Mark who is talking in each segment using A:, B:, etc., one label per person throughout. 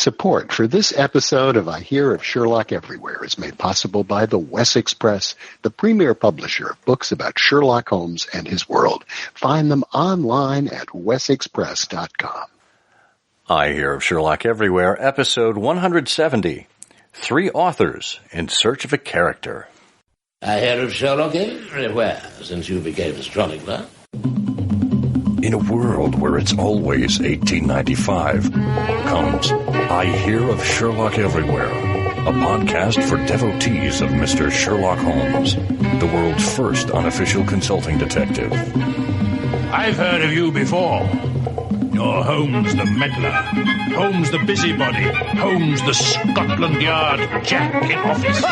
A: Support for this episode of I Hear of Sherlock Everywhere is made possible by the Wes Express, the premier publisher of books about Sherlock Holmes and his world. Find them online at wesexpress.com.
B: I Hear of Sherlock Everywhere, episode 170. 3 authors in search of a character.
C: I hear of Sherlock everywhere since you became a chronicler.
D: In a world where it's always 1895, comes I Hear of Sherlock Everywhere, a podcast for devotees of Mr. Sherlock Holmes, the world's first unofficial consulting detective.
E: I've heard of you before. You're Holmes the meddler, Holmes the busybody, Holmes the Scotland Yard Jack in office.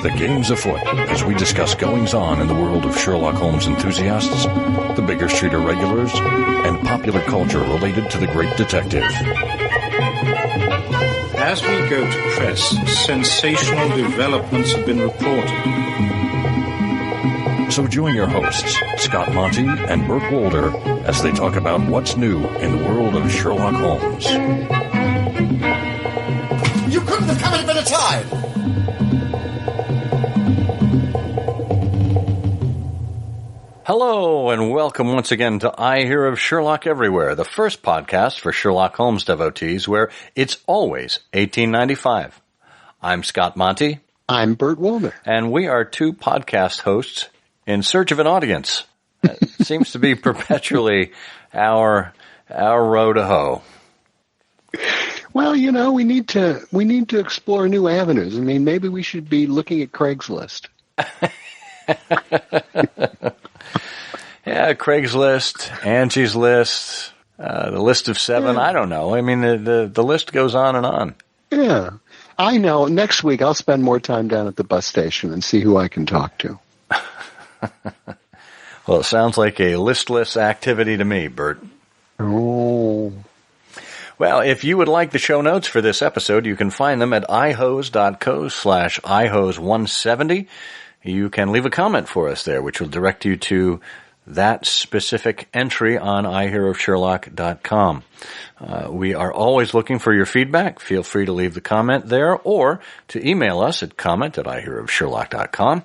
D: The game's afoot as we discuss goings-on in the world of Sherlock Holmes enthusiasts, the Baker Street irregulars, and popular culture related to the great detective.
F: As we go to press, sensational developments have been reported.
D: So join your hosts, Scott Monty and Burt Wolder, as they talk about what's new in the world of Sherlock Holmes.
G: You couldn't have come at a better time!
B: Hello, and welcome once again to I Hear of Sherlock Everywhere, the first podcast for Sherlock Holmes devotees where it's always 1895. I'm Scott Monty.
A: I'm Burt Wolder.
B: And we are 2 podcast hosts in search of an audience. That seems to be perpetually our row to hoe.
A: Well, you know, we need to explore new avenues. I mean, maybe we should be looking at Craigslist.
B: Yeah, Craigslist, Angie's List, the list of 7. Yeah. I don't know. I mean, the list goes on and on.
A: Yeah. I know. Next week, I'll spend more time down at the bus station and see who I can talk to.
B: Well, it sounds like a listless activity to me, Bert.
A: Oh.
B: Well, if you would like the show notes for this episode, you can find them at ihose.co/ihose170. You can leave a comment for us there, which will direct you to that specific entry on ihearofsherlock.com. We are always looking for your feedback. Feel free to leave the comment there or to email us at comment@ihearofsherlock.com.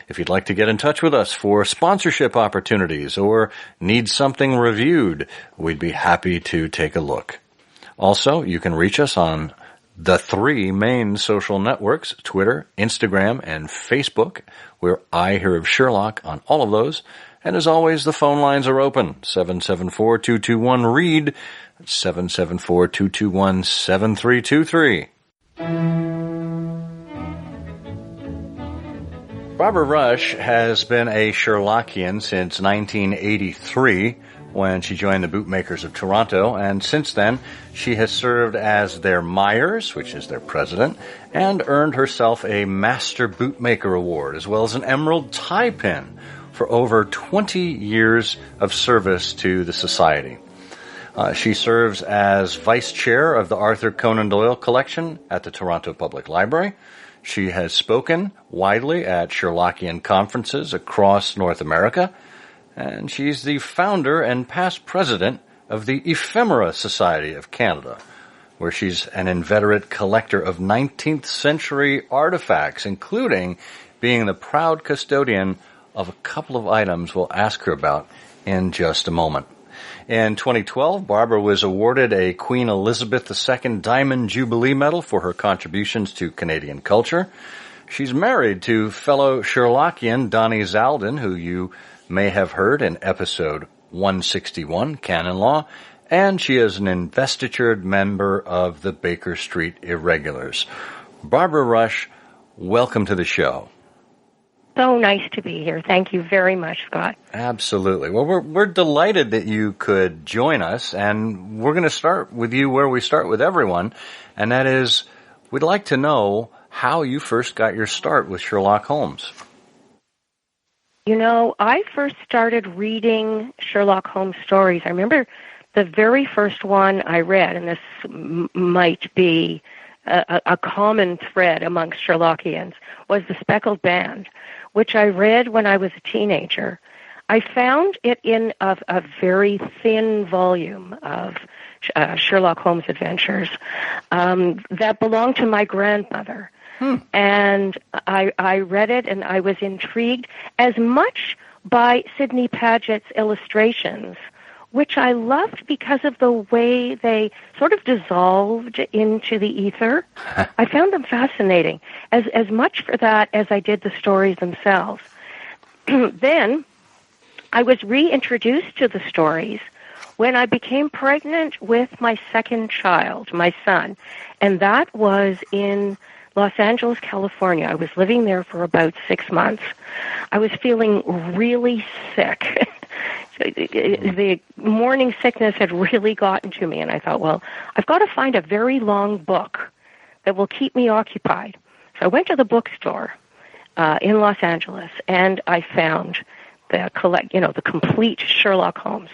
B: If you'd like to get in touch with us for sponsorship opportunities or need something reviewed, we'd be happy to take a look. Also, you can reach us on the 3 main social networks, Twitter, Instagram, and Facebook. We're I Hear of Sherlock on all of those. And as always, the phone lines are open. 774-221-READ, 774-221-7323. Barbara Rusch has been a Sherlockian since 1983, when she joined the Bootmakers of Toronto, and since then she has served as their Myers, which is their president, and earned herself a Master Bootmaker Award, as well as an Emerald Tie Pin for over 20 years of service to the Society. She serves as Vice Chair of the Arthur Conan Doyle Collection at the Toronto Public Library. She has spoken widely at Sherlockian conferences across North America, and she's the founder and past president of the Ephemera Society of Canada, where she's an inveterate collector of 19th century artifacts, including being the proud custodian of a couple of items we'll ask her about in just a moment. In 2012, Barbara was awarded a Queen Elizabeth II Diamond Jubilee Medal for her contributions to Canadian culture. She's married to fellow Sherlockian Donnie Zalden, who you may have heard in episode 161, Canon Law, and she is an investitured member of the Baker Street Irregulars. Barbara Rusch, welcome to the show.
H: So nice to be here. Thank you very much, Scott.
B: Absolutely. Well, we're delighted that you could join us, and we're going to start with you where we start with everyone, and that is, we'd like to know how you first got your start with Sherlock Holmes.
H: You know, I first started reading Sherlock Holmes stories. I remember the very first one I read, and this might be a common thread amongst Sherlockians, was The Speckled Band, which I read when I was a teenager. I found it in a very thin volume of Sherlock Holmes adventures that belonged to my grandmother. And I read it, and I was intrigued as much by Sidney Paget's illustrations, which I loved because of the way they sort of dissolved into the ether. I found them fascinating, as much for that as I did the stories themselves. Then I was reintroduced to the stories when I became pregnant with my second child, my son, and that was in Los Angeles, California. I was living there for about 6 months. I was feeling really sick. The morning sickness had really gotten to me, and I thought, well, I've got to find a very long book that will keep me occupied. So I went to the bookstore in Los Angeles, and I found the complete Sherlock Holmes.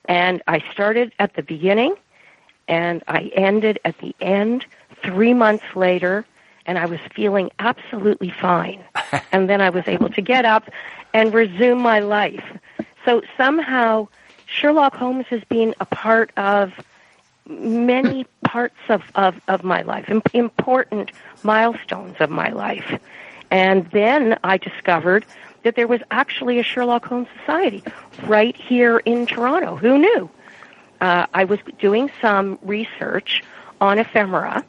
H: And I started at the beginning, and I ended at the end 3 months later, and I was feeling absolutely fine. And then I was able to get up and resume my life. So somehow Sherlock Holmes has been a part of many parts of my life, important milestones of my life. And then I discovered that there was actually a Sherlock Holmes Society right here in Toronto. Who knew? I was doing some research on ephemera,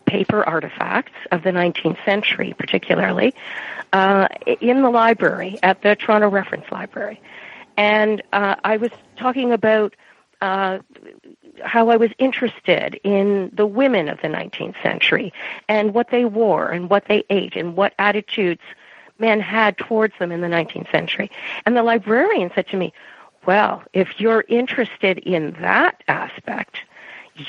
H: paper artifacts of the 19th century, particularly, in the library, at the Toronto Reference Library. And I was talking about how I was interested in the women of the 19th century and what they wore and what they ate and what attitudes men had towards them in the 19th century. And the librarian said to me, well, if you're interested in that aspect,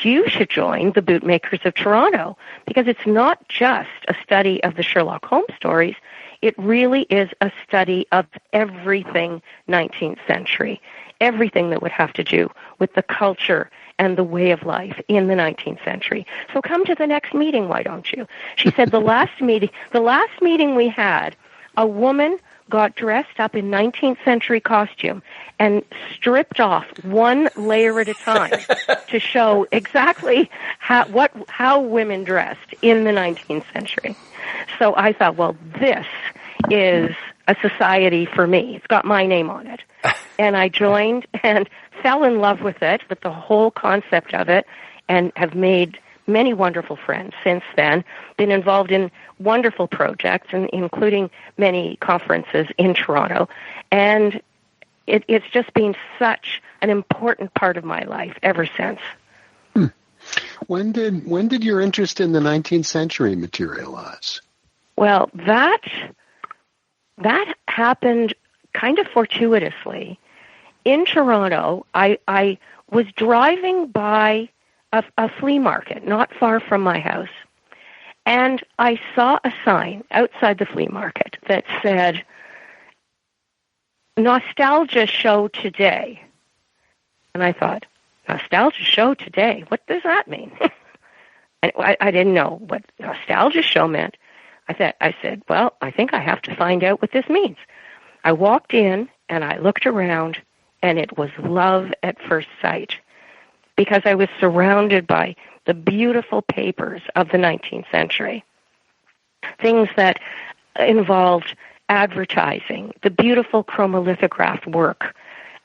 H: you should join the Bootmakers of Toronto, because it's not just a study of the Sherlock Holmes stories. It really is a study of everything 19th century, everything that would have to do with the culture and the way of life in the 19th century. So come to the next meeting, why don't you? She said the last meeting we had, a woman got dressed up in 19th century costume and stripped off one layer at a time to show exactly how women dressed in the 19th century. So I thought, well, this is a society for me. It's got my name on it. And I joined and fell in love with it, with the whole concept of it, and have made many wonderful friends since then, been involved in wonderful projects, and including many conferences in Toronto. And it's just been such an important part of my life ever since.
A: When did your interest in the 19th century materialize?
H: Well, that happened kind of fortuitously. In Toronto, I was driving by a flea market not far from my house, and I saw a sign outside the flea market that said, "Nostalgia Show Today." And I thought, Nostalgia Show Today? What does that mean? And I didn't know what Nostalgia Show meant. I said, well, I think I have to find out what this means. I walked in and I looked around, and it was love at first sight, because I was surrounded by the beautiful papers of the 19th century, things that involved advertising, the beautiful chromolithographed work,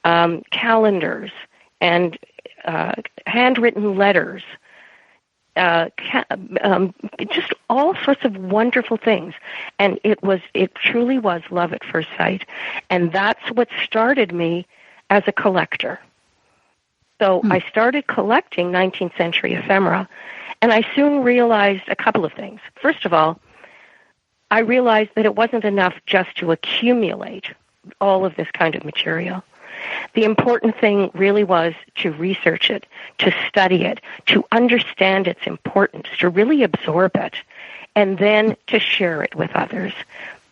H: calendars, and handwritten letters, just all sorts of wonderful things. And it truly was love at first sight. And that's what started me as a collector. So I started collecting 19th century ephemera, and I soon realized a couple of things. First of all, I realized that it wasn't enough just to accumulate all of this kind of material. The important thing really was to research it, to study it, to understand its importance, to really absorb it, and then to share it with others.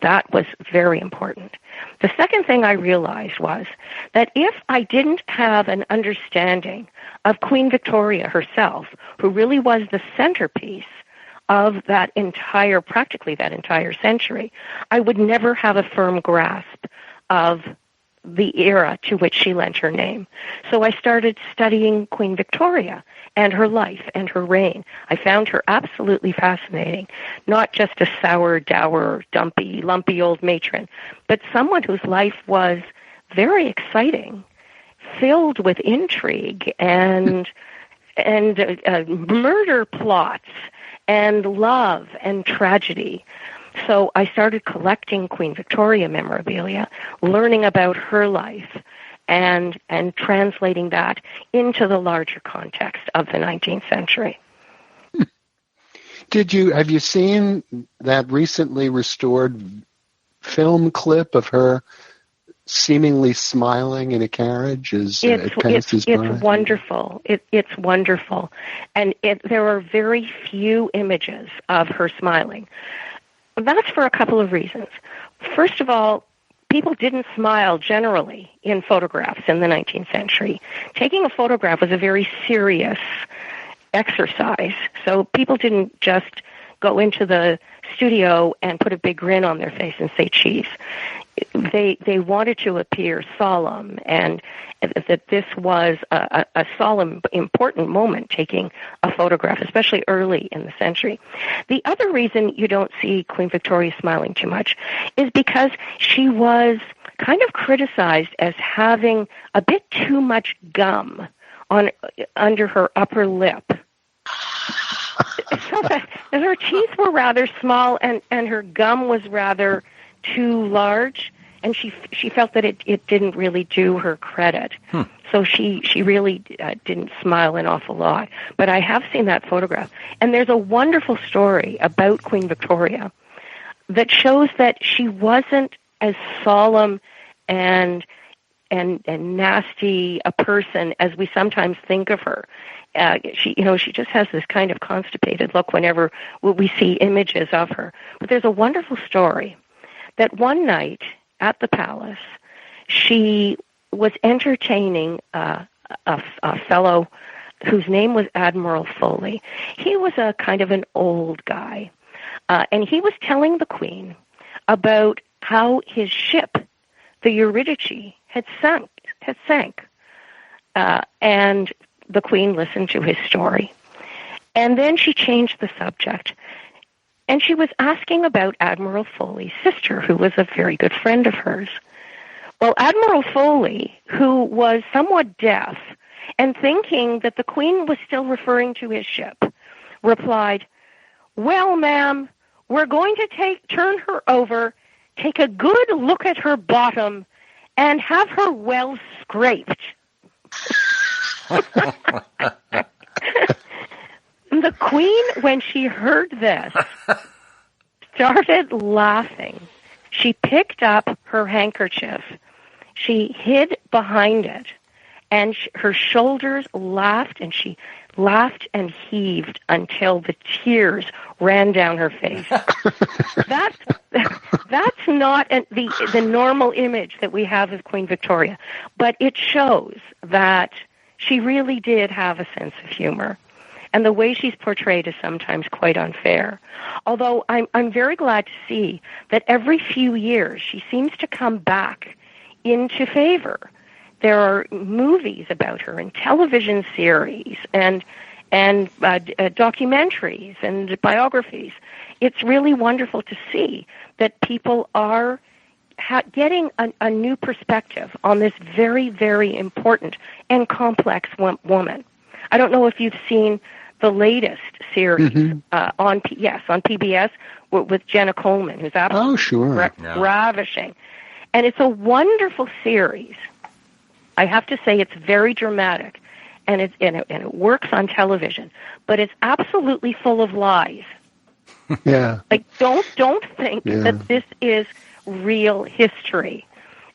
H: That was very important. The second thing I realized was that if I didn't have an understanding of Queen Victoria herself, who really was the centerpiece of practically that entire century, I would never have a firm grasp of the era to which she lent her name. So I started studying Queen Victoria and her life and her reign. I found her absolutely fascinating, not just a sour, dour, dumpy, lumpy old matron, but someone whose life was very exciting, filled with intrigue and murder plots and love and tragedy. So I started collecting Queen Victoria memorabilia, learning about her life, and translating that into the larger context of the 19th century.
A: Have you seen that recently restored film clip of her seemingly smiling in a carriage as it passes by?
H: It's wonderful. It's wonderful. And there are very few images of her smiling. That's for a couple of reasons. First of all, people didn't smile generally in photographs in the 19th century. Taking a photograph was a very serious exercise. So people didn't just go into the studio and put a big grin on their face and say cheese. They wanted to appear solemn, and that this was a solemn, important moment, taking a photograph, especially early in the century. The other reason you don't see Queen Victoria smiling too much is because she was kind of criticized as having a bit too much gum under her upper lip. So that her teeth were rather small and her gum was rather too large, and she felt that it didn't really do her credit. So she really didn't smile an awful lot. But I have seen that photograph, and there's a wonderful story about Queen Victoria that shows that she wasn't as solemn and nasty a person as we sometimes think of her. She just has this kind of constipated look whenever we see images of her. But there's a wonderful story that one night at the palace, she was entertaining a fellow whose name was Admiral Foley. He was a kind of an old guy, and he was telling the Queen about how his ship, the Eurydice, had sank. And the Queen listened to his story. And then she changed the subject. And she was asking about Admiral Foley's sister, who was a very good friend of hers. Well, Admiral Foley, who was somewhat deaf and thinking that the Queen was still referring to his ship, replied, "Well, ma'am, we're going to turn her over, take a good look at her bottom, and have her well scraped." The Queen, when she heard this, started laughing. She picked up her handkerchief. She hid behind it, and her shoulders laughed, and she laughed and heaved until the tears ran down her face. That's not the normal image that we have of Queen Victoria, but it shows that she really did have a sense of humor. And the way she's portrayed is sometimes quite unfair. Although I'm very glad to see that every few years she seems to come back into favor. There are movies about her and television series and documentaries and biographies. It's really wonderful to see that people are getting a new perspective on this very, very important and complex woman. I don't know if you've seen the latest series on PBS with Jenna Coleman, who's absolutely ravishing. And it's a wonderful series. I have to say it's very dramatic, and it works on television, but it's absolutely full of lies.
A: Yeah.
H: Like don't think that this is real history.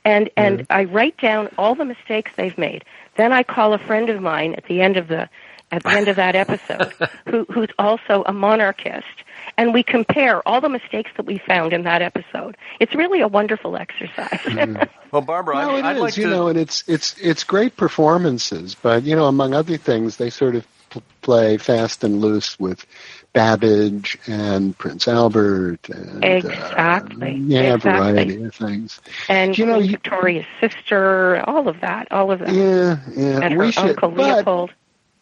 H: And I write down all the mistakes they've made. Then I call a friend of mine at the end of that episode, who's also a monarchist, and we compare all the mistakes that we found in that episode. It's really a wonderful exercise.
B: Well, Barbara, I'd like to...
A: and it's great performances, but among other things, they sort of play fast and loose with Babbage and Prince Albert. And,
H: exactly.
A: A variety of things.
H: And Victoria's sister, all of that.
A: Yeah.
H: And her Uncle Leopold.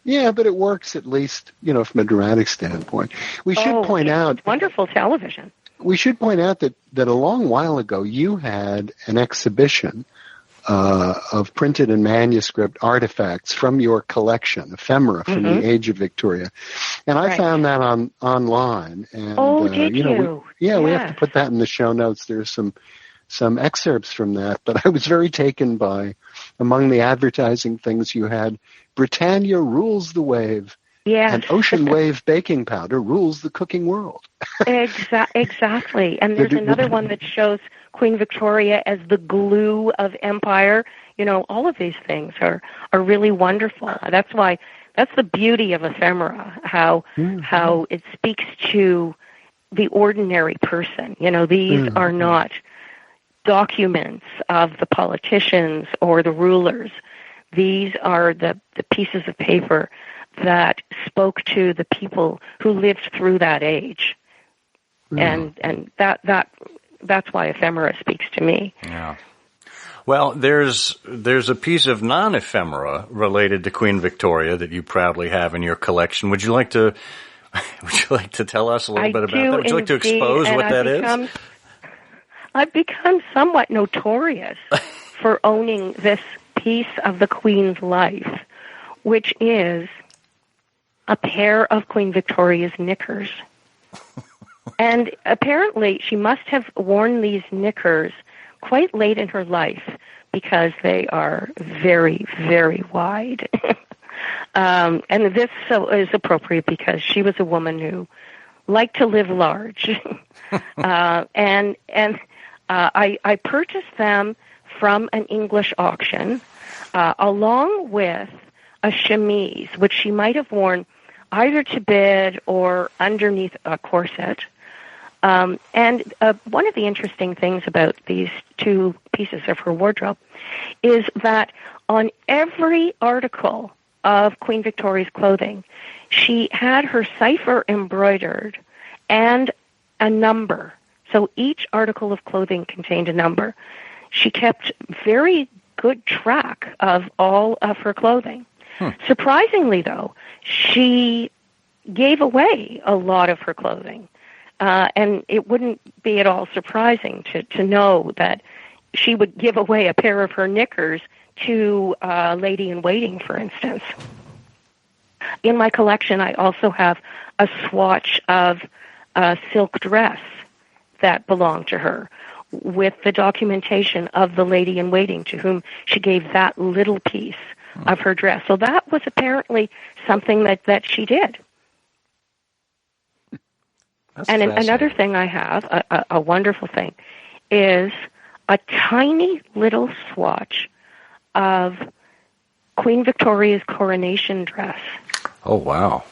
A: Yeah, but it works at least, from a dramatic standpoint. We should point out...
H: wonderful television.
A: We should point out that a long while ago you had an exhibition of printed and manuscript artifacts from your collection, ephemera from the Age of Victoria. And I found that online. And,
H: did you?
A: We have to put that in the show notes. There's some excerpts from that. But I was very taken by, among the advertising things you had, Britannia rules the wave.
H: Yes.
A: And Ocean Wave baking powder rules the cooking world.
H: Exactly. And there's another one that shows Queen Victoria as the glue of empire. All of these things are really wonderful. That's the beauty of ephemera, how it speaks to the ordinary person. These are not documents of the politicians or the rulers. These are the pieces of paper that spoke to the people who lived through that age. And that's why ephemera speaks to me.
B: Yeah. Well, there's a piece of non-ephemera related to Queen Victoria that you proudly have in your collection. Would you like to tell us a little bit about that? Would you like to expose what that is?
H: I've become somewhat notorious for owning this piece of the Queen's life, which is a pair of Queen Victoria's knickers. And apparently she must have worn these knickers quite late in her life because they are very, very wide. And this is appropriate because she was a woman who liked to live large. And I purchased them from an English auction along with a chemise, which she might have worn either to bed or underneath a corset. And one of the interesting things about these two pieces of her wardrobe is that on every article of Queen Victoria's clothing, she had her cipher embroidered and a number. So each article of clothing contained a number. She kept very good track of all of her clothing. Surprisingly, though, she gave away a lot of her clothing. And it wouldn't be at all surprising to know that she would give away a pair of her knickers to a lady-in-waiting, for instance. In my collection, I also have a swatch of a silk dress that belonged to her, with the documentation of the lady-in-waiting to whom she gave that little piece of her dress. So that was apparently something that she did. And another thing I have, a wonderful thing, is a tiny little swatch of Queen Victoria's coronation dress.
B: Oh, wow.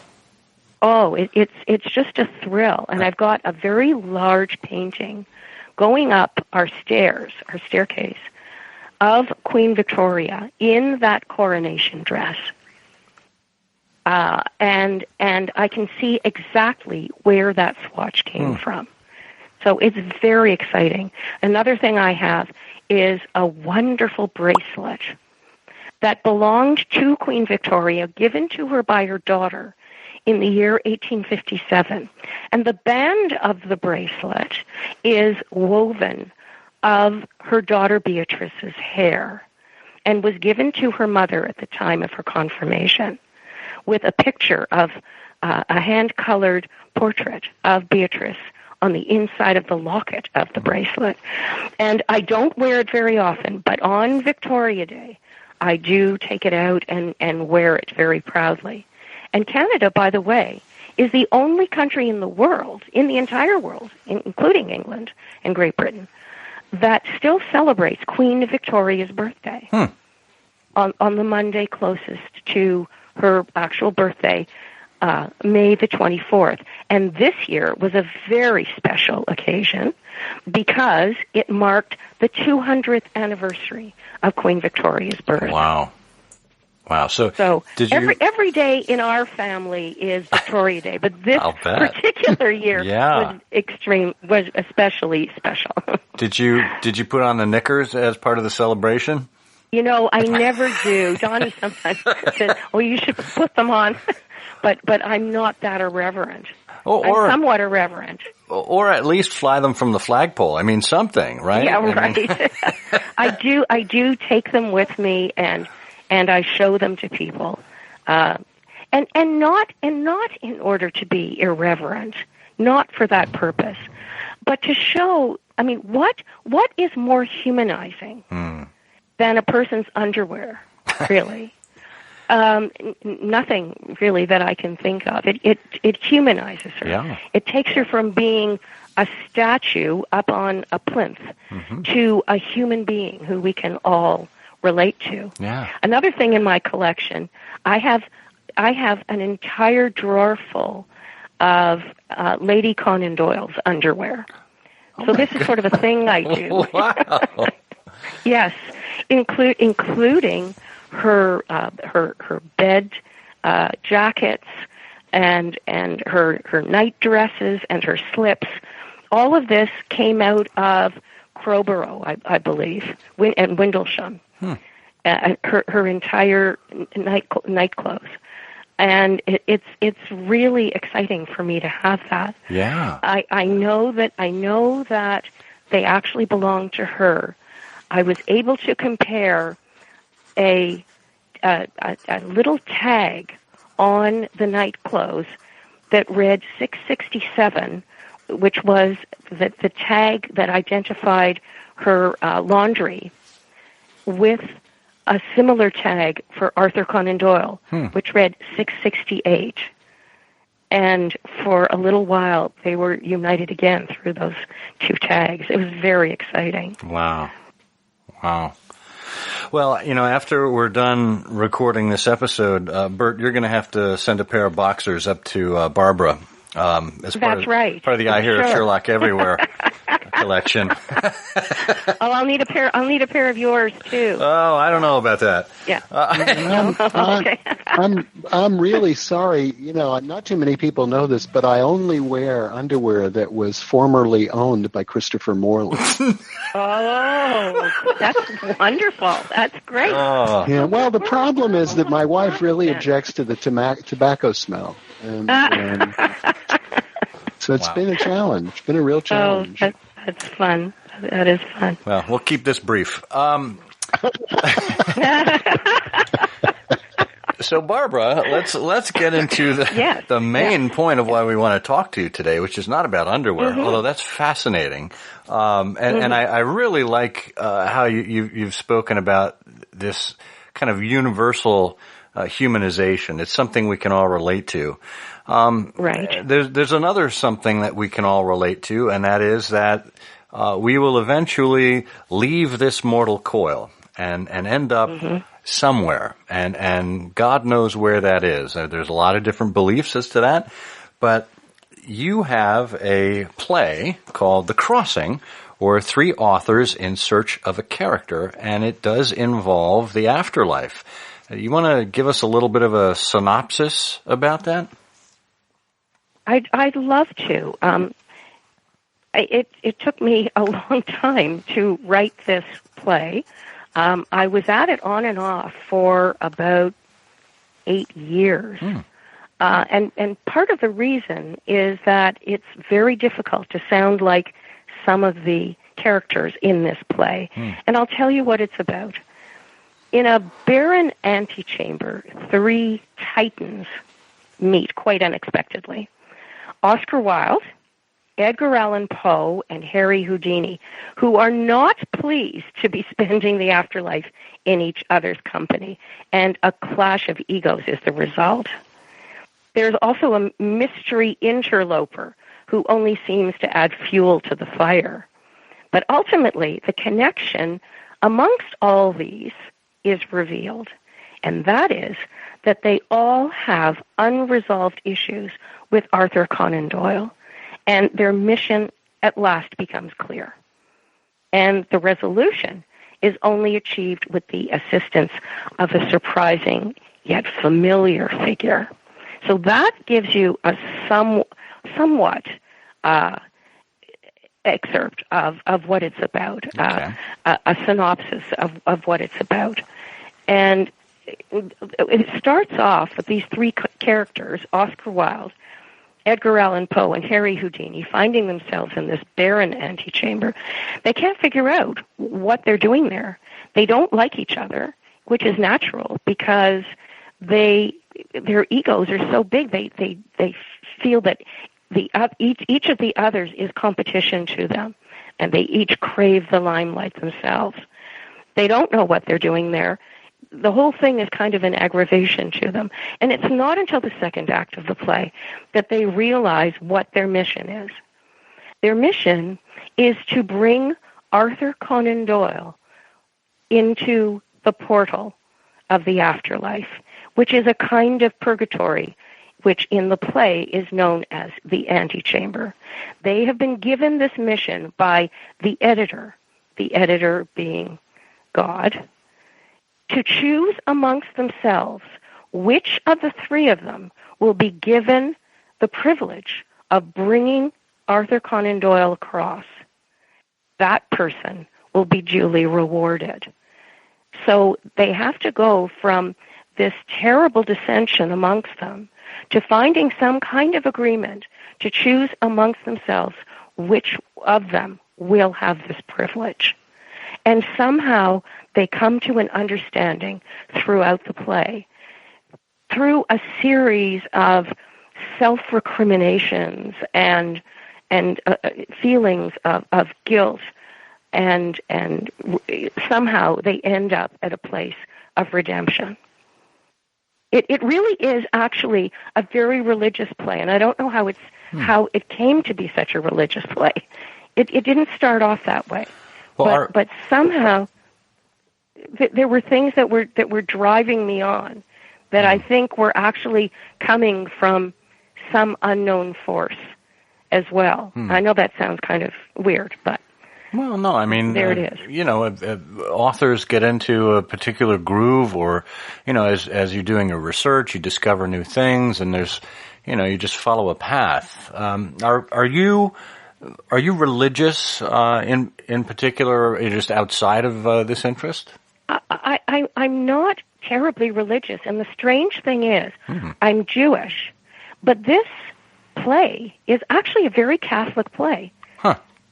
H: Oh, it's just a thrill. And I've got a very large painting going up our staircase, of Queen Victoria in that coronation dress. And I can see exactly where that swatch came from. So it's very exciting. Another thing I have is a wonderful bracelet that belonged to Queen Victoria, given to her by her daughter in the year 1857. And the band of the bracelet is woven of her daughter Beatrice's hair and was given to her mother at the time of her confirmation, with a picture of a hand-colored portrait of Beatrice on the inside of the locket of the bracelet. And I don't wear it very often, but on Victoria Day, I do take it out and wear it very proudly. And Canada, by the way, is the only country in the world, in the entire world, including England and Great Britain, that still celebrates Queen Victoria's birthday on the Monday closest to her actual birthday, May the 24th. And this year was a very special occasion because it marked the 200th anniversary of Queen Victoria's birth.
B: Wow. Wow. So did you...
H: every day in our family is Victoria Day, but this particular year was especially special.
B: Did you put on the knickers as part of the celebration?
H: You know, I never do. Donnie sometimes says, "Oh, you should put them on," but I'm not that irreverent. I'm somewhat irreverent.
B: Or at least fly them from the flagpole. I mean, something, right?
H: Yeah, right. I do take them with me, and I show them to people, and not in order to be irreverent, not for that purpose, but to show. I mean, what is more humanizing than a person's underwear? Really, nothing really that I can think of. It humanizes her.
B: Yeah.
H: It takes her from being a statue up on a plinth to a human being who we can all relate to.
B: Yeah.
H: Another thing in my collection, I have an entire drawer full of Lady Conan Doyle's underwear. So this is sort of a thing I do.
B: Wow.
H: Yes, including her bed jackets and her night dresses and her slips. All of this came out of Crowborough, I believe, and Windlesham. Her entire night clothes, and it's really exciting for me to have that.
B: Yeah,
H: I know that they actually belong to her. I was able to compare a little tag on the night clothes that read 667, which was the tag that identified her laundry, with a similar tag for Arthur Conan Doyle, which read 668. And for a little while, they were united again through those two tags. It was very exciting.
B: Wow. Well, you know, after we're done recording this episode, Bert, you're going to have to send a pair of boxers up to Barbara. As part of the I Hear of Sherlock Everywhere collection.
H: I'll need a pair of yours too.
B: Oh, I don't know about that.
H: Yeah.
A: Okay. I'm really sorry. You know, not too many people know this, but I only wear underwear that was formerly owned by Christopher Morley.
H: Oh, that's wonderful. That's great.
B: Oh.
A: Yeah. Well, the problem is that my wife really objects to the tobacco smell. And so it's been a challenge. It's been a real challenge.
H: Oh, that's fun. That is fun.
B: Well, we'll keep this brief. So, Barbara, let's get into the main point of why we want to talk to you today, which is not about underwear, although that's fascinating. And I really like how you've spoken about this kind of universal humanization. It's something we can all relate to.
H: Right.
B: There's another something that we can all relate to, and that is that we will eventually leave this mortal coil and end up somewhere, and God knows where that is. There's a lot of different beliefs as to that, but you have a play called The Crossing, or Three Authors in Search of a Character, and it does involve the afterlife. You want to give us a little bit of a synopsis about that?
H: I'd love to. It took me a long time to write this play. I was at it on and off for about 8 years. And part of the reason is that it's very difficult to sound like some of the characters in this play. And I'll tell you what it's about. In a barren antechamber, 3 titans meet quite unexpectedly. Oscar Wilde, Edgar Allan Poe, and Harry Houdini, who are not pleased to be spending the afterlife in each other's company, and a clash of egos is the result. There's also a mystery interloper who only seems to add fuel to the fire. But ultimately, the connection amongst all these is revealed, and that is that they all have unresolved issues with Arthur Conan Doyle, and their mission at last becomes clear. And the resolution is only achieved with the assistance of a surprising yet familiar figure. So that gives you a somewhat excerpt of what it's about,
B: Okay.
H: a synopsis of what it's about. And it starts off with these three characters, Oscar Wilde, Edgar Allan Poe, and Harry Houdini, finding themselves in this barren antechamber. They can't figure out what they're doing there. They don't like each other, which is natural because their egos are so big. They feel that each of the others is competition to them, and they each crave the limelight themselves. They don't know what they're doing there. The whole thing is kind of an aggravation to them. And it's not until the second act of the play that they realize what their mission is. Their mission is to bring Arthur Conan Doyle into the portal of the afterlife, which is a kind of purgatory, which in the play is known as the antechamber. They have been given this mission by the editor being God, to choose amongst themselves which of the three of them will be given the privilege of bringing Arthur Conan Doyle across. That person will be duly rewarded. So they have to go from this terrible dissension amongst them to finding some kind of agreement to choose amongst themselves which of them will have this privilege. And somehow they come to an understanding throughout the play, through a series of self-recriminations and feelings of guilt, and somehow they end up at a place of redemption. It really is actually a very religious play, and I don't know how it came to be such a religious play. It didn't start off that way. But somehow there were things that were driving me on that I think were actually coming from some unknown force as well. I know that sounds kind of weird, but
B: well, no, I mean,
H: there it is.
B: Authors get into a particular groove, or as you're doing a research, you discover new things, and there's you just follow a path. Are you religious in particular, or just outside of this interest?
H: I'm not terribly religious, and the strange thing is, I'm Jewish, but this play is actually a very Catholic play,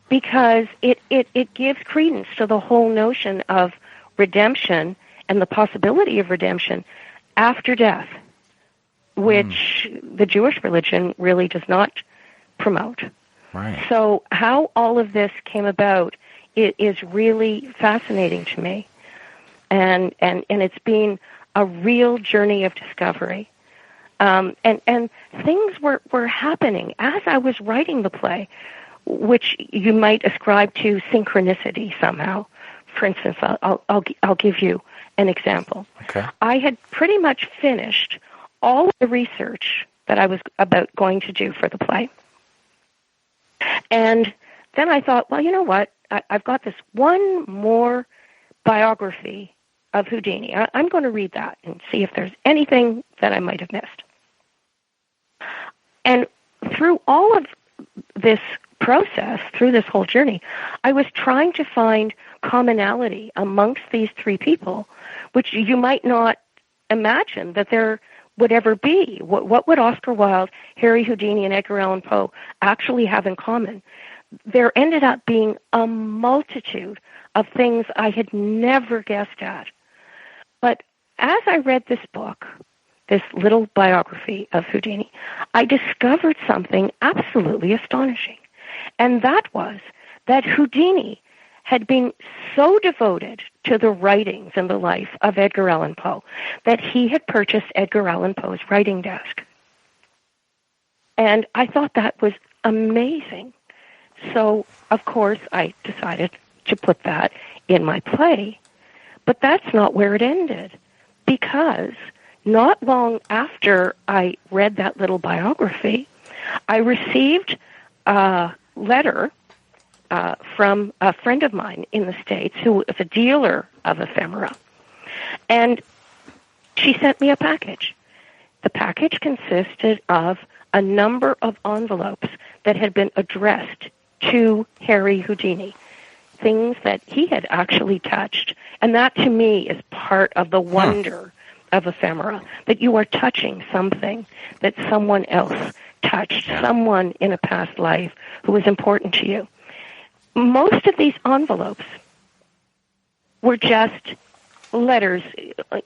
H: because it gives credence to the whole notion of redemption and the possibility of redemption after death, which the Jewish religion really does not promote.
B: Right.
H: So how all of this came about is really fascinating to me. And it's been a real journey of discovery. And things were happening as I was writing the play, which you might ascribe to synchronicity somehow. For instance, I'll give you an example.
B: Okay.
H: I had pretty much finished all of the research that I was about going to do for the play. And then I thought, well, you know what? I've got this one more biography of Houdini. I'm going to read that and see if there's anything that I might have missed. And through all of this process, through this whole journey, I was trying to find commonality amongst these three people, which you might not imagine that there would ever be. What would Oscar Wilde, Harry Houdini, and Edgar Allan Poe actually have in common? There ended up being a multitude of things I had never guessed at. But as I read this book, this little biography of Houdini, I discovered something absolutely astonishing. And that was that Houdini had been so devoted to the writings and the life of Edgar Allan Poe that he had purchased Edgar Allan Poe's writing desk. And I thought that was amazing. So, of course, I decided to put that in my play. But that's not where it ended, because not long after I read that little biography, I received a letter from a friend of mine in the States who is a dealer of ephemera. And she sent me a package. The package consisted of a number of envelopes that had been addressed to Harry Houdini, things that he had actually touched. And that, to me, is part of the wonder of ephemera, that you are touching something that someone else touched, someone in a past life who was important to you. Most of these envelopes were just letters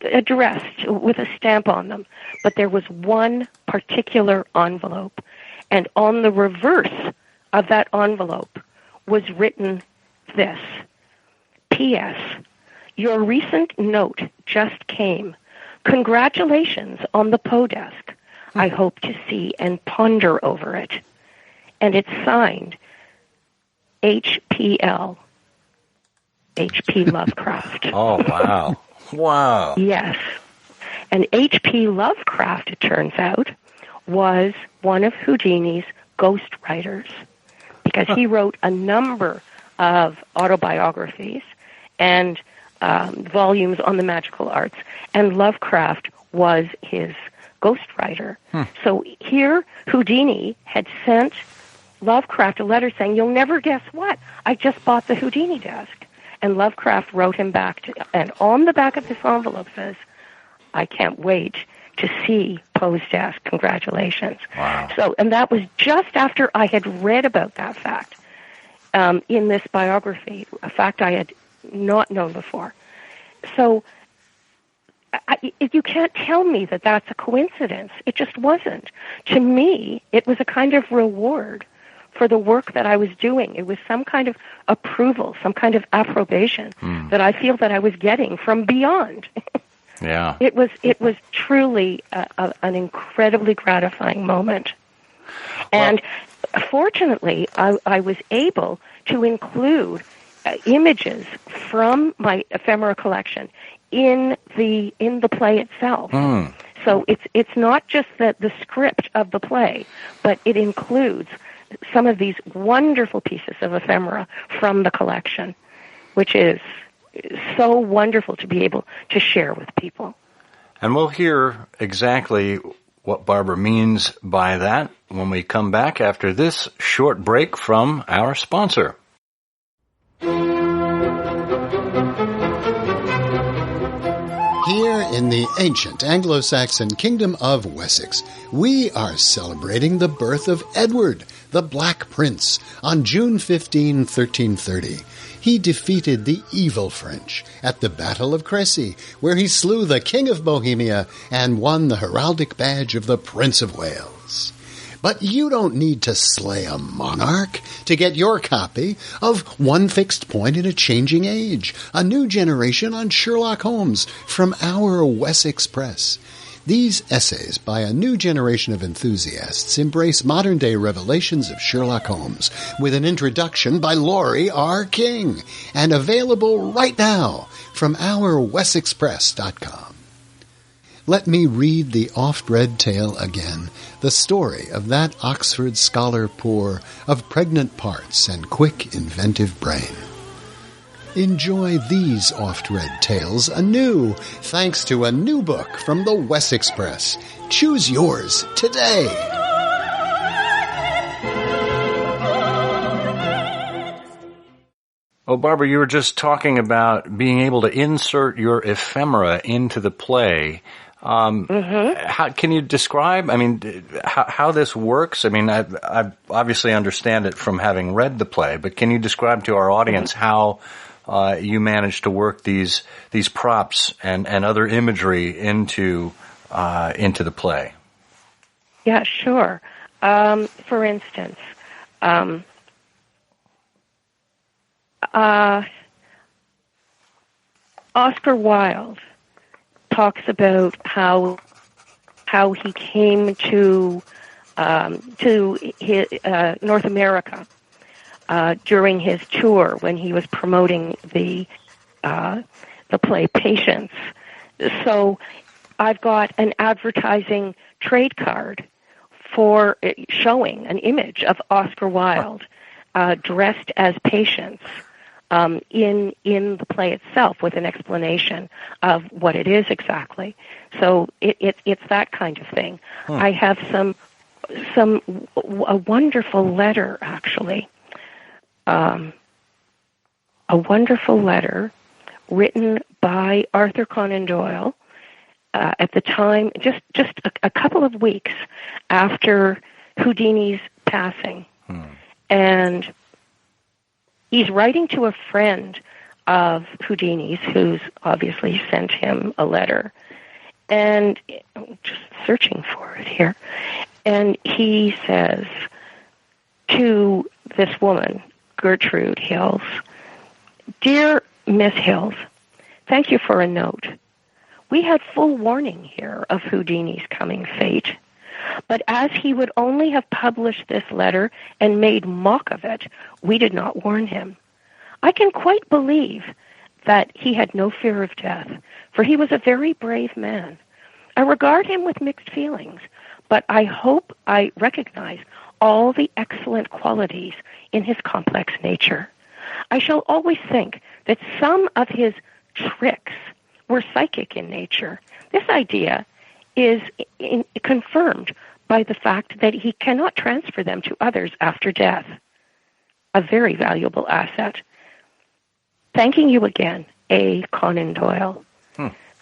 H: addressed with a stamp on them, but there was one particular envelope, and on the reverse of that envelope was written this: P.S. Your recent note just came. Congratulations on the Poe desk. I hope to see and ponder over it. And it's signed HPL. H.P. Lovecraft.
B: Oh, wow. Wow.
H: Yes. And H.P. Lovecraft, it turns out, was one of Houdini's ghostwriters, because he wrote a number of autobiographies and volumes on the magical arts, and Lovecraft was his ghostwriter. So here, Houdini had sent Lovecraft a letter saying, "You'll never guess what, I just bought the Houdini desk." And Lovecraft wrote him back, and on the back of this envelope says, "I can't wait to see Poe's desk. Congratulations."
B: Wow.
H: So, and that was just after I had read about that fact in this biography, a fact I had not known before. So you can't tell me that that's a coincidence. It just wasn't. To me, it was a kind of reward for the work that I was doing. It was some kind of approval, some kind of approbation that I feel that I was getting from beyond.
B: Yeah.
H: It was truly an incredibly gratifying moment. And fortunately, I was able to include images from my ephemera collection in the play itself. So it's not just the script of the play, but it includes some of these wonderful pieces of ephemera from the collection, which is so wonderful to be able to share with people.
B: And we'll hear exactly what Barbara means by that when we come back after this short break from our sponsor.
A: Here in the ancient Anglo-Saxon kingdom of Wessex, we are celebrating the birth of Edward, the Black Prince, on June 15, 1330. He defeated the evil French at the Battle of Crécy, where he slew the King of Bohemia and won the heraldic badge of the Prince of Wales. But you don't need to slay a monarch to get your copy of One Fixed Point in a Changing Age, a new generation on Sherlock Holmes from our Wessex Press. These essays by a new generation of enthusiasts embrace modern-day revelations of Sherlock Holmes with an introduction by Laurie R. King, and available right now from our WessexPress.com. Let me read the oft-read tale again, the story of that Oxford scholar poor, of pregnant parts and quick inventive brain. Enjoy these oft-read tales anew, thanks to a new book from the Wessex Press. Choose yours today.
B: Oh, Barbara, you were just talking about being able to insert your ephemera into the play. How can you describe, how this works? I obviously understand it from having read the play, but can you describe to our audience how you managed to work these props and other imagery into the play?
H: Yeah, sure. For instance, Oscar Wilde talks about how he came to his, North America during his tour when he was promoting the play Patience. So I've got an advertising trade card for showing an image of Oscar Wilde dressed as patients in the play itself, with an explanation of what it is exactly. So it's that kind of thing. I have a wonderful letter, actually. A wonderful letter written by Arthur Conan Doyle at the time, just a couple of weeks after Houdini's passing. And he's writing to a friend of Houdini's, who's obviously sent him a letter. And I'm just searching for it here. And he says to this woman, Gertrude Hills, "Dear Miss Hills, thank you for a note. We had full warning here of Houdini's coming fate. But as he would only have published this letter and made mock of it, we did not warn him. I can quite believe that he had no fear of death, for he was a very brave man. I regard him with mixed feelings, but I hope I recognize all the excellent qualities in his complex nature. I shall always think that some of his tricks were psychic in nature. This idea is confirmed by the fact that he cannot transfer them to others after death. A very valuable asset. Thanking you again, A. Conan Doyle."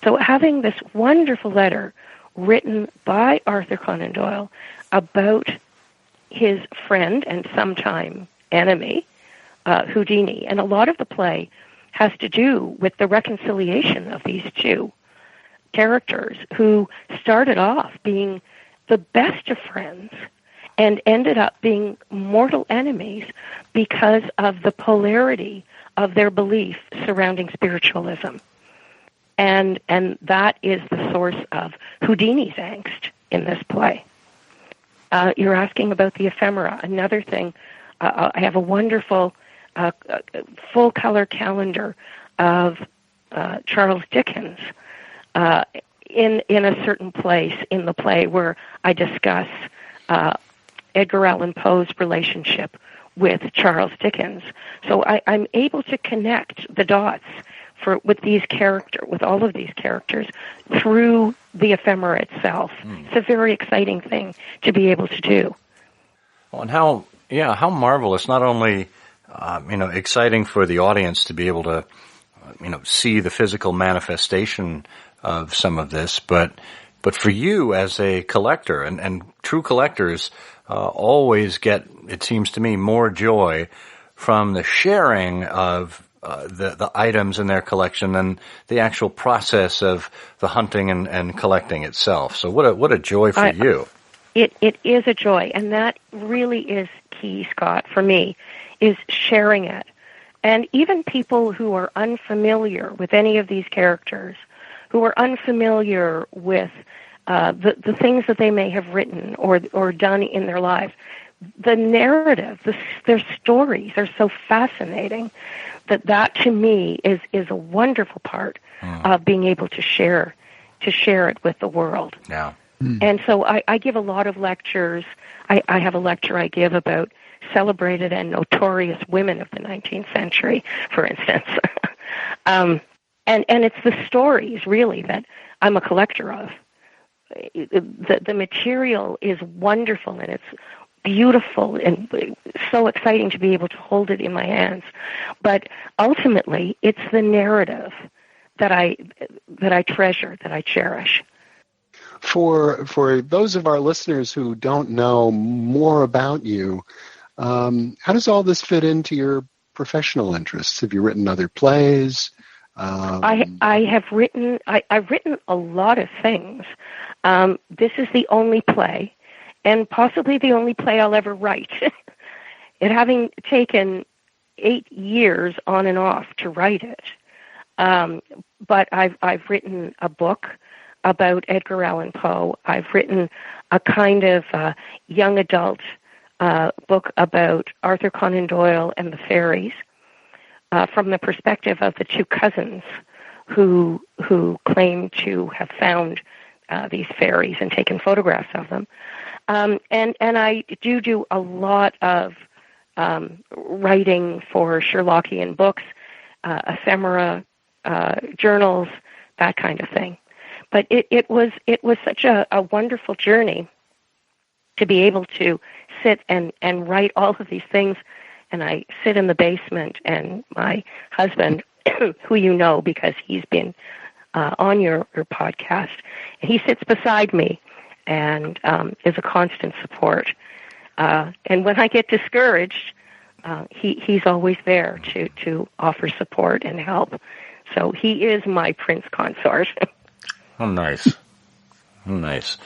H: So having this wonderful letter written by Arthur Conan Doyle about his friend and sometime enemy, Houdini, and a lot of the play has to do with the reconciliation of these two characters who started off being the best of friends and ended up being mortal enemies because of the polarity of their belief surrounding spiritualism. And that is the source of Houdini's angst in this play. You're asking about the ephemera. Another thing, I have a wonderful full-color calendar of Charles Dickens in a certain place in the play where I discuss Edgar Allan Poe's relationship with Charles Dickens. So I'm able to connect the dots with all of these characters through the ephemera itself. It's a very exciting thing to be able to do.
B: Well, and how marvelous! Not only exciting for the audience to be able to see the physical manifestation of some of this, but for you as a collector, and true collectors always get, it seems to me, more joy from the sharing of the items in their collection than the actual process of the hunting and collecting itself. So what a joy for you.
H: It is a joy, and that really is key, Scott, for me, is sharing it. And even people who are unfamiliar with any of these characters, who are unfamiliar with the things that they may have written or done in their lives, the narrative, their stories are so fascinating that to me is a wonderful part of being able to share it with the world.
B: Yeah.
H: And so I give a lot of lectures. I have a lecture I give about celebrated and notorious women of the 19th century, for instance. And it's the stories, really, that I'm a collector of. The material is wonderful, and it's beautiful and so exciting to be able to hold it in my hands. But ultimately, it's the narrative that I treasure, that I cherish.
A: For those of our listeners who don't know more about you, how does all this fit into your professional interests? Have you written other plays?
H: I've written a lot of things. This is the only play, and possibly the only play I'll ever write. It having taken 8 years on and off to write it. But I've written a book about Edgar Allan Poe. I've written a kind of young adult book about Arthur Conan Doyle and the fairies, from the perspective of the two cousins who claim to have found these fairies and taken photographs of them. And I do a lot of writing for Sherlockian books, ephemera, journals, that kind of thing. But it was such a wonderful journey to be able to sit and write all of these things. And I sit in the basement, and my husband, who you know because he's been on your podcast, and he sits beside me and is a constant support. And when I get discouraged, he's always there to offer support and help. So he is my prince consort.
B: Oh, nice. Nice.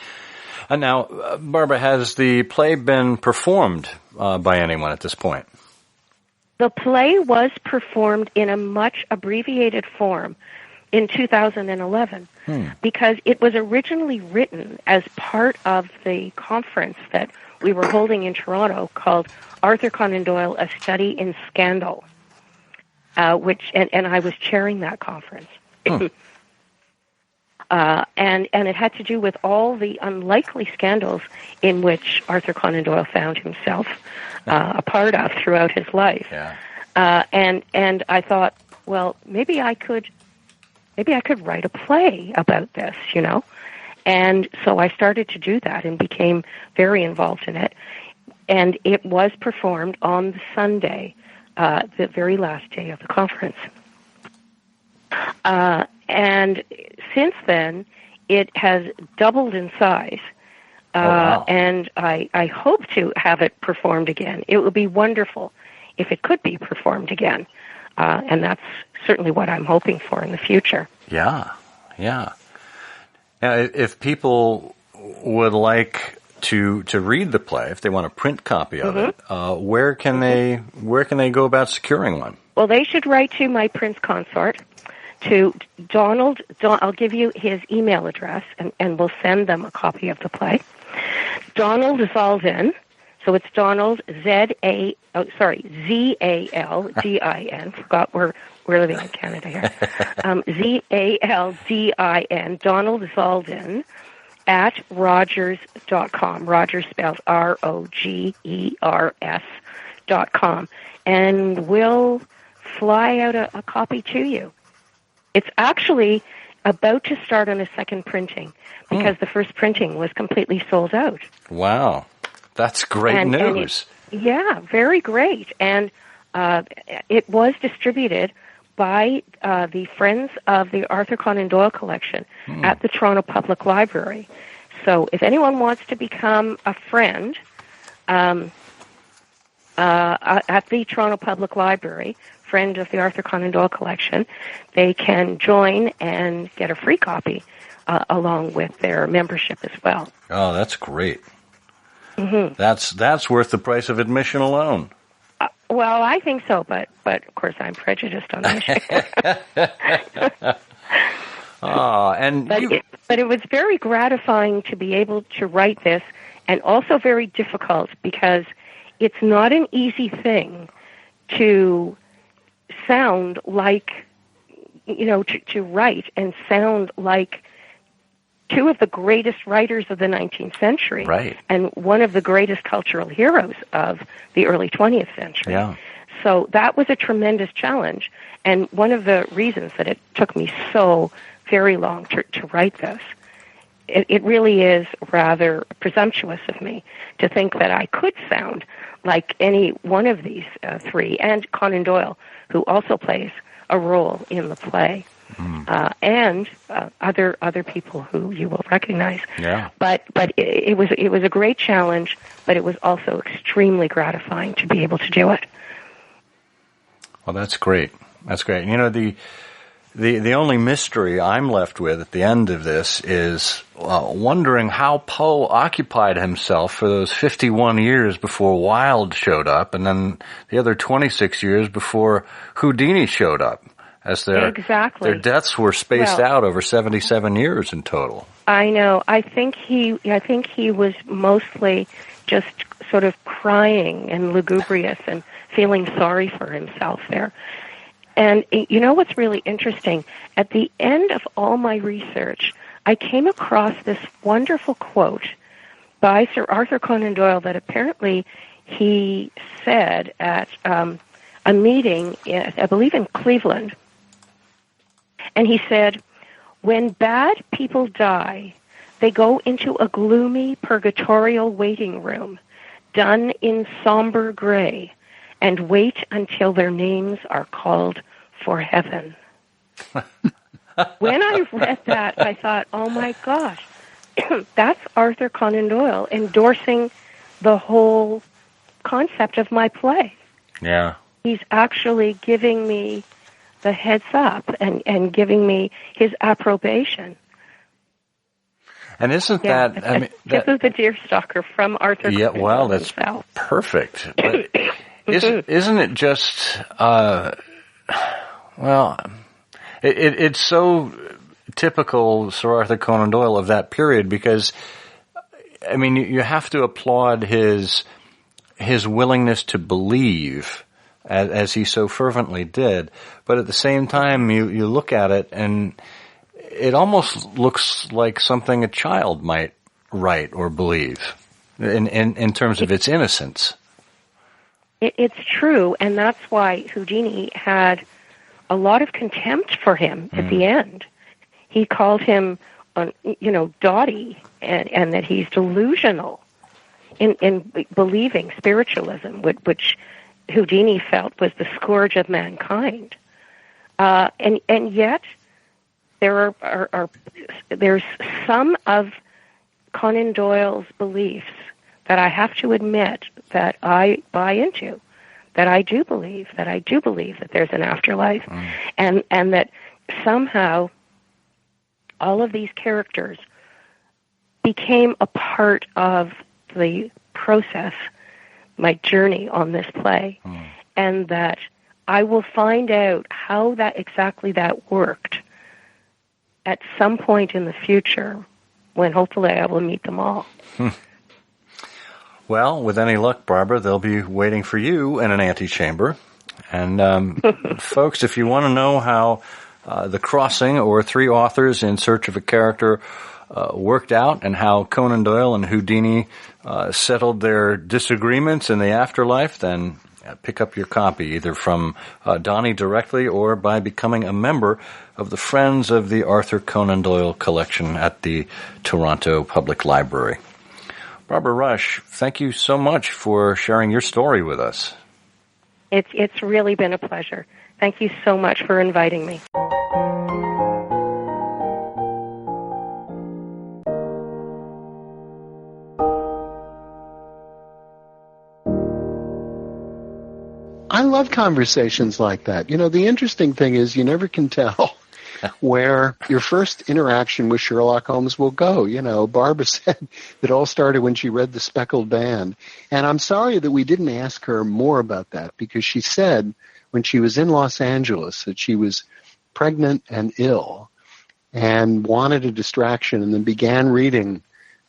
B: And now, Barbara, has the play been performed by anyone at this point?
H: The play was performed in a much abbreviated form in 2011 because it was originally written as part of the conference that we were holding in Toronto called Arthur Conan Doyle, A Study in Scandal, and I was chairing that conference. And it had to do with all the unlikely scandals in which Arthur Conan Doyle found himself a part of throughout his life.
B: Yeah.
H: And I thought, well, maybe I could write a play about this, you know. And so I started to do that and became very involved in it. And it was performed on the Sunday, the very last day of the conference. And since then, it has doubled in size. And I hope to have it performed again. It would be wonderful if it could be performed again. And that's certainly what I'm hoping for in the future.
B: Yeah, yeah. Now, if people would like to read the play, if they want a print copy of it, where can they go about securing one?
H: Well, they should write to my prince consort, to Donald. I'll give you his email address, and we'll send them a copy of the play. Donald Zaldin. So it's Donald Zaldin. Forgot we're living in Canada here. Zaldin. Donald Zaldin at Rogers.com. Rogers spelled ROGERS.com, and we'll fly out a copy to you. It's actually about to start on a second printing because the first printing was completely sold out.
B: Wow. That's great news.
H: Yeah, very great. And it was distributed by the Friends of the Arthur Conan Doyle collection at the Toronto Public Library. So if anyone wants to become a friend at the Toronto Public Library, friend of the Arthur Conan Doyle collection, they can join and get a free copy along with their membership as well.
B: Oh, that's great. That's worth the price of admission alone.
H: Well, I think so, but of course I'm prejudiced on that. But it was very gratifying to be able to write this, and also very difficult because it's not an easy thing to sound like, to write and sound like two of the greatest writers of the 19th century,
B: right,
H: and one of the greatest cultural heroes of the early 20th century.
B: Yeah.
H: So that was a tremendous challenge, and one of the reasons that it took me so very long to write this. It really is rather presumptuous of me to think that I could sound like any one of these three, and Conan Doyle, who also plays a role in the play. And other people who you will recognize.
B: Yeah.
H: But it was a great challenge, but it was also extremely gratifying to be able to do it.
B: Well, that's great. That's great. The only mystery I'm left with at the end of this is wondering how Poe occupied himself for those 51 years before Wilde showed up, and then the other 26 years before Houdini showed up. As their deaths were spaced out over 77 years in total.
H: I know. I think he was mostly just sort of crying and lugubrious and feeling sorry for himself there. And you know what's really interesting? At the end of all my research, I came across this wonderful quote by Sir Arthur Conan Doyle that apparently he said at a meeting, I believe in Cleveland, and he said, when bad people die, they go into a gloomy purgatorial waiting room, done in somber gray, and wait until their names are called for heaven. When I read that, I thought, oh my gosh, that's Arthur Conan Doyle endorsing the whole concept of my play.
B: Yeah.
H: He's actually giving me the heads up and giving me his approbation.
B: And isn't that, I mean,
H: this is the deerstalker from Arthur Conan Doyle.
B: Well, that's
H: himself.
B: Perfect. But isn't it just, it's so typical Sir Arthur Conan Doyle of that period, because, I mean, you have to applaud his willingness to believe, as he so fervently did, but at the same time, you look at it and it almost looks like something a child might write or believe in terms of its innocence.
H: It's true, and that's why Houdini had a lot of contempt for him at the end. He called him, dotty, and that he's delusional in believing spiritualism, which Houdini felt was the scourge of mankind. And yet, there's some of Conan Doyle's beliefs that I have to admit that I buy into, that I do believe that there's an afterlife, and that somehow all of these characters became a part of the process, my journey on this play, and that I will find out how that worked at some point in the future, when hopefully I will meet them all.
B: Well, with any luck, Barbara, they'll be waiting for you in an antechamber. And folks, if you want to know how The Crossing, or Three Authors in Search of a Character, worked out, and how Conan Doyle and Houdini settled their disagreements in the afterlife, then pick up your copy either from Donnie directly or by becoming a member of the Friends of the Arthur Conan Doyle collection at the Toronto Public Library. Barbara Rusch, thank you so much for sharing your story with us.
H: It's really been a pleasure. Thank you so much for inviting me.
A: I love conversations like that. You know, the interesting thing is you never can tell where your first interaction with Sherlock Holmes will go. You know, Barbara said it all started when she read The Speckled Band. And I'm sorry that we didn't ask her more about that, because she said when she was in Los Angeles that she was pregnant and ill and wanted a distraction, and then began reading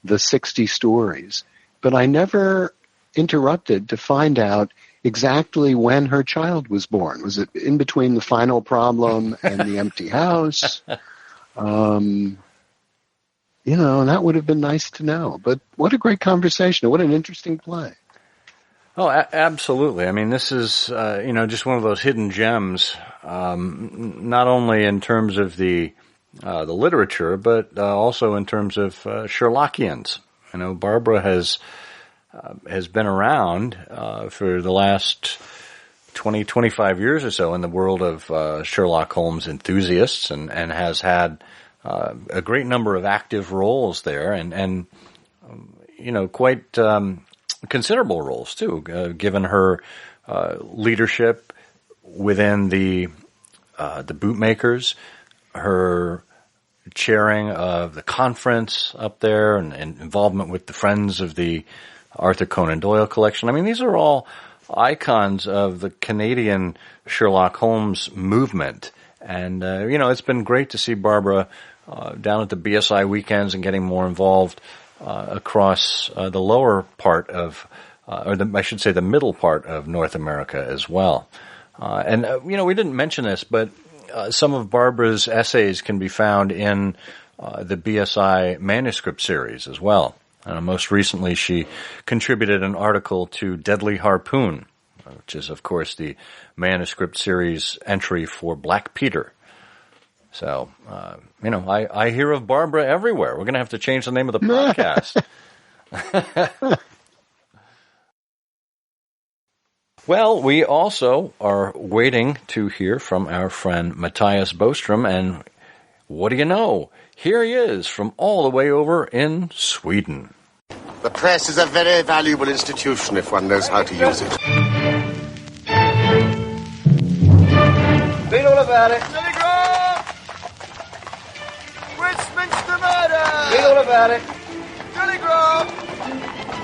A: the 60 stories. But I never interrupted to find out exactly when her child was born. Was it in between The Final Problem and The Empty House? And that would have been nice to know. But what a great conversation. What an interesting play.
B: Oh, absolutely. I mean, this is, just one of those hidden gems, not only in terms of the literature, but also in terms of Sherlockians. You know, Barbara has been around for the last 20, 25 years or so in the world of Sherlock Holmes enthusiasts, and has had a great number of active roles there, and quite considerable roles too, given her leadership within the bootmakers, her chairing of the conference up there, and involvement with the Friends of the Arthur Conan Doyle collection. I mean, these are all icons of the Canadian Sherlock Holmes movement. And, it's been great to see Barbara down at the BSI weekends and getting more involved across the lower part of, the middle part of North America as well. We didn't mention this, but some of Barbara's essays can be found in the BSI manuscript series as well. Most recently, she contributed an article to Deadly Harpoon, which is, of course, the manuscript series entry for Black Peter. So, I hear of Barbara everywhere. We're going to have to change the name of the podcast. Well, we also are waiting to hear from our friend Matthias Bostrom, and what do you know? Here he is from all the way over in Sweden.
G: The press is a very valuable institution if one knows how to use it.
I: Read all about it. Telegram! Westminster murder! Read all about it. Telegram!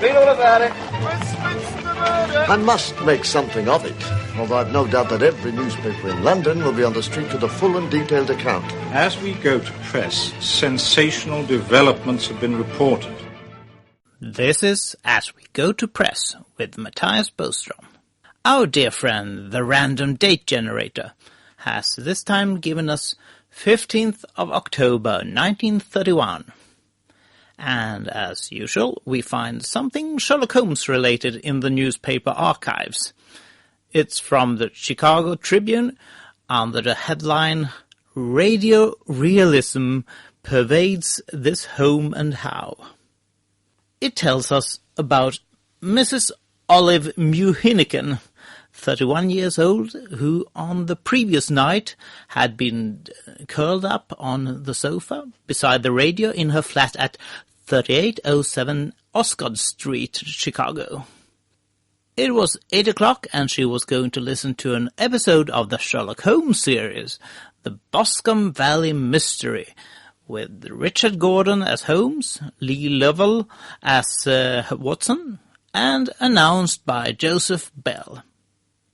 I: Read all about it. Westminster murder!
J: I must make something of it, although I've no doubt that every newspaper in London will be on the street with a full and detailed account.
F: As we go to press, sensational developments have been reported.
K: This is As We Go to Press with Matthias Bostrom. Our dear friend, the random date generator, has this time given us 15th of October 1931. And as usual, we find something Sherlock Holmes related in the newspaper archives. It's from the Chicago Tribune under the headline, Radio Realism Pervades This Home and How. It tells us about Mrs. Olive Mewhinican, 31 years old, who on the previous night had been curled up on the sofa beside the radio in her flat at 3807 Osgood Street, Chicago. It was 8 o'clock and she was going to listen to an episode of the Sherlock Holmes series, The Boscombe Valley Mystery, with Richard Gordon as Holmes, Lee Lovell as Watson, and announced by Joseph Bell.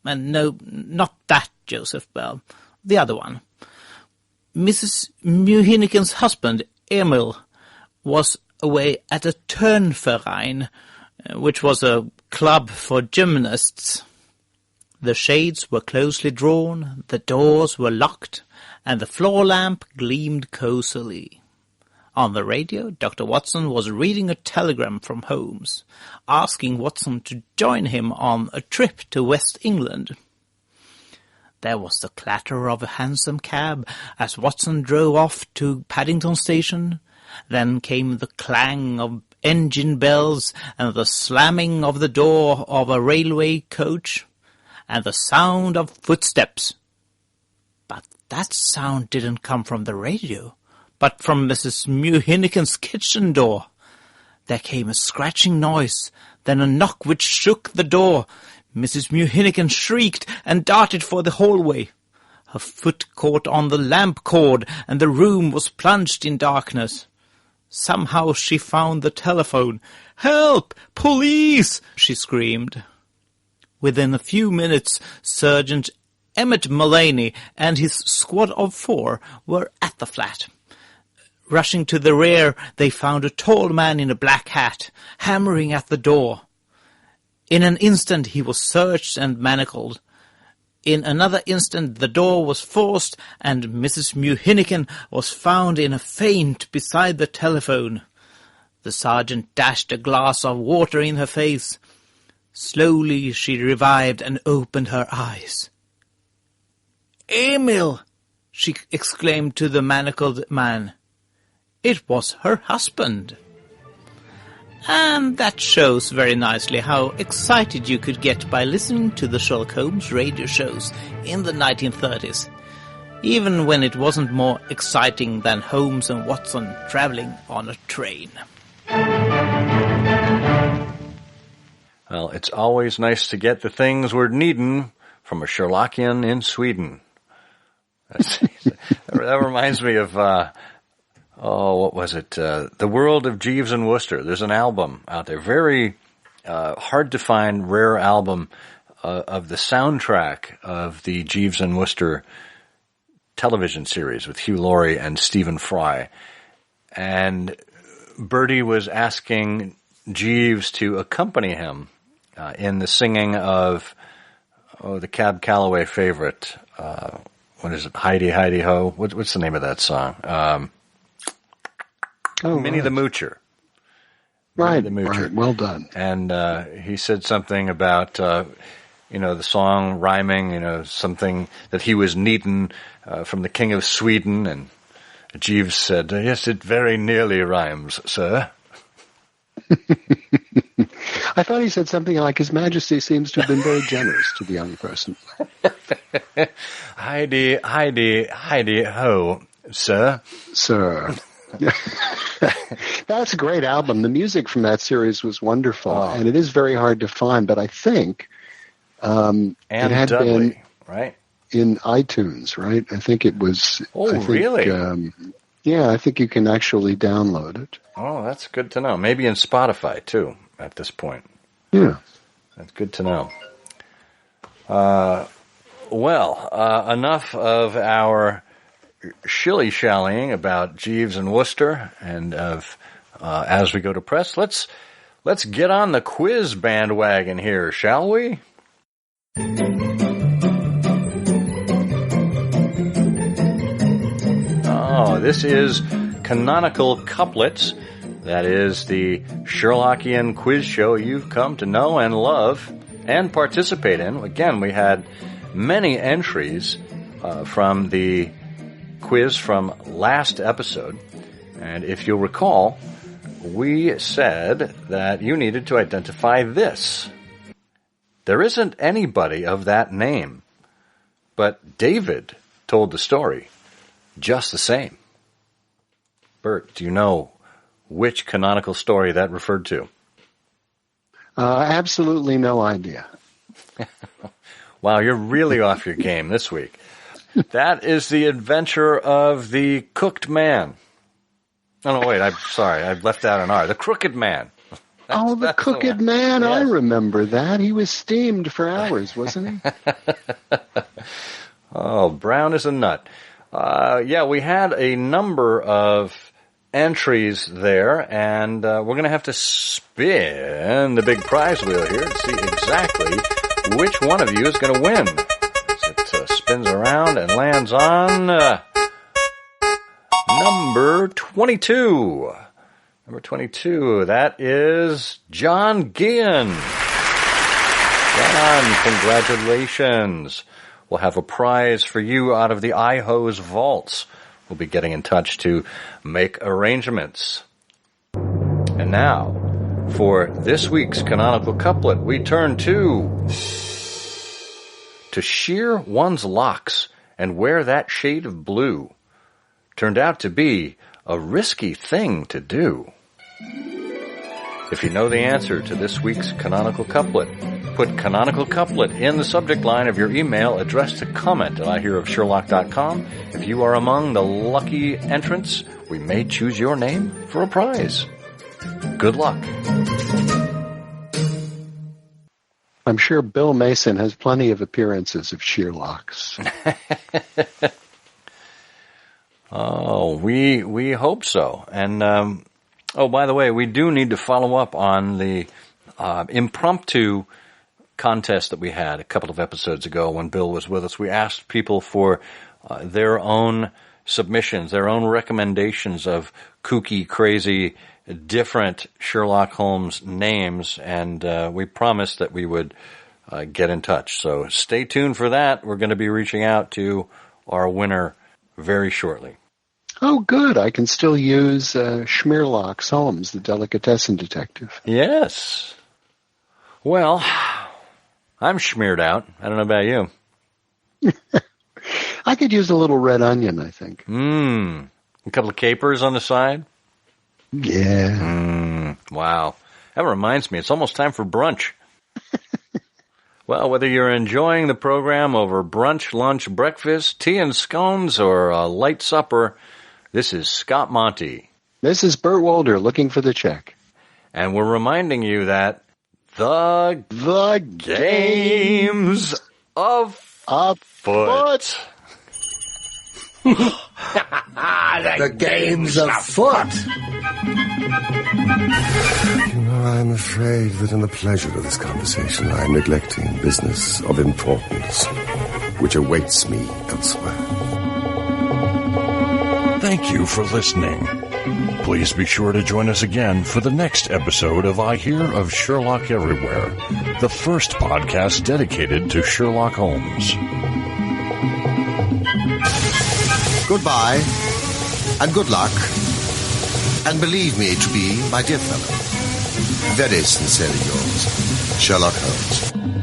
K: And no, not that Joseph Bell, the other one. Mrs. Mewhinican's husband, Emil, was away at a Turnverein, which was a club for gymnasts. The shades were closely drawn, the doors were locked, and the floor lamp gleamed cosily. On the radio, Dr. Watson was reading a telegram from Holmes, asking Watson to join him on a trip to West England. There was the clatter of a hansom cab as Watson drove off to Paddington Station. Then came the clang of engine bells and the slamming of the door of a railway coach, and the sound of footsteps. But that sound didn't come from the radio, but from Mrs. Mewhinican's kitchen door. There came a scratching noise, then a knock which shook the door. Mrs. Mewhinican shrieked and darted for the hallway. Her foot caught on the lamp cord, and the room was plunged in darkness. Somehow she found the telephone. "Help! Police!" she screamed. Within a few minutes, Sergeant Emmett Mullaney and his squad of 4 were at the flat. Rushing to the rear, they found a tall man in a black hat, hammering at the door. In an instant he was searched and manacled. In another instant the door was forced, and Mrs. Mewhinican was found in a faint beside the telephone. The sergeant dashed a glass of water in her face. Slowly she revived and opened her eyes. "Emil!" she exclaimed to the manacled man. It was her husband. And that shows very nicely how excited you could get by listening to the Sherlock Holmes radio shows in the 1930s, even when it wasn't more exciting than Holmes and Watson traveling on a train.
B: Well, it's always nice to get the things we're needing from a Sherlockian in Sweden. That reminds me of... what was it? The World of Jeeves and Wooster. There's an album out there, very hard to find, rare album of the soundtrack of the Jeeves and Wooster television series with Hugh Laurie and Stephen Fry. And Bertie was asking Jeeves to accompany him in the singing of the Cab Calloway favorite. What is it? Heidi, Heidi Ho. What's the name of that song? Minnie the Moocher.
A: Right,
B: the moocher.
A: right. Well done.
B: And he said something about, the song rhyming, something that he was needing from the King of Sweden. And Jeeves said, yes, it very nearly rhymes, sir.
A: I thought he said something like, His Majesty seems to have been very generous to the young person.
B: Heidi, ho, sir.
A: Sir. That's a great album. The music from that series was wonderful, and it is very hard to find, but I think it had
B: Dudley,
A: been
B: right?
A: in iTunes, right? I think it was.
B: Really?
A: Yeah, I think you can actually download it.
B: Oh, that's good to know. Maybe in Spotify, too, at this point.
A: Yeah.
B: That's good to know. Enough of our shilly-shallying about Jeeves and Worcester and of As We Go to Press. Let's get on the quiz bandwagon here, shall we? Oh, this is Canonical Couplets. That is the Sherlockian quiz show you've come to know and love and participate in. Again, we had many entries from the quiz from last episode. And if you'll recall, we said that you needed to identify this. There isn't anybody of that name, but David told the story just the same. Bert, do you know which canonical story that referred to?
A: Absolutely no idea.
B: Wow, you're really off your game this week. That is the adventure of the cooked man. Oh, no, wait, I'm sorry. I left out an R. The crooked man.
A: The crooked man. Yes. I remember that. He was steamed for hours, wasn't he?
B: Oh, brown as a nut. We had a number of entries there, and we're going to have to spin the big prize wheel here to see exactly which one of you is going to win. As it spins around and lands on number 22. Number 22, that is John Guillen. John, congratulations. We'll have a prize for you out of the iHose vaults. We'll be getting in touch to make arrangements. And now, for this week's canonical couplet, we turn to shear one's locks and wear that shade of blue turned out to be a risky thing to do. If you know the answer to this week's canonical couplet, put canonical couplet in the subject line of your email addressed to comment@ihearofsherlock.com. If you are among the lucky entrants, we may choose your name for a prize. Good luck.
A: I'm sure Bill Mason has plenty of appearances of Sherlocks.
B: Oh, we hope so. And, by the way, we do need to follow up on the impromptu contest that we had a couple of episodes ago when Bill was with us. We asked people for their own submissions, their own recommendations of kooky, crazy, different Sherlock Holmes names, and we promised that we would get in touch. So stay tuned for that. We're going to be reaching out to our winner very shortly.
A: Oh, good. I can still use Schmierlock's Holmes, the delicatessen detective.
B: Yes. Well, I'm schmeared out. I don't know about you.
A: I could use a little red onion, I think.
B: A couple of capers on the side?
A: Yeah.
B: Wow. That reminds me, it's almost time for brunch. Well, whether you're enjoying the program over brunch, lunch, breakfast, tea and scones, or a light supper, this is Scott Monty.
A: This is Bert Walder looking for the check.
B: And we're reminding you that the game's afoot.
J: The game's afoot.
L: You know, I'm afraid that in the pleasure of this conversation, I'm neglecting business of importance, which awaits me elsewhere.
D: Thank you for listening. Please be sure to join us again for the next episode of I Hear of Sherlock Everywhere, the first podcast dedicated to Sherlock Holmes.
L: Goodbye, and good luck, and believe me to be, my dear fellow, very sincerely yours, Sherlock Holmes.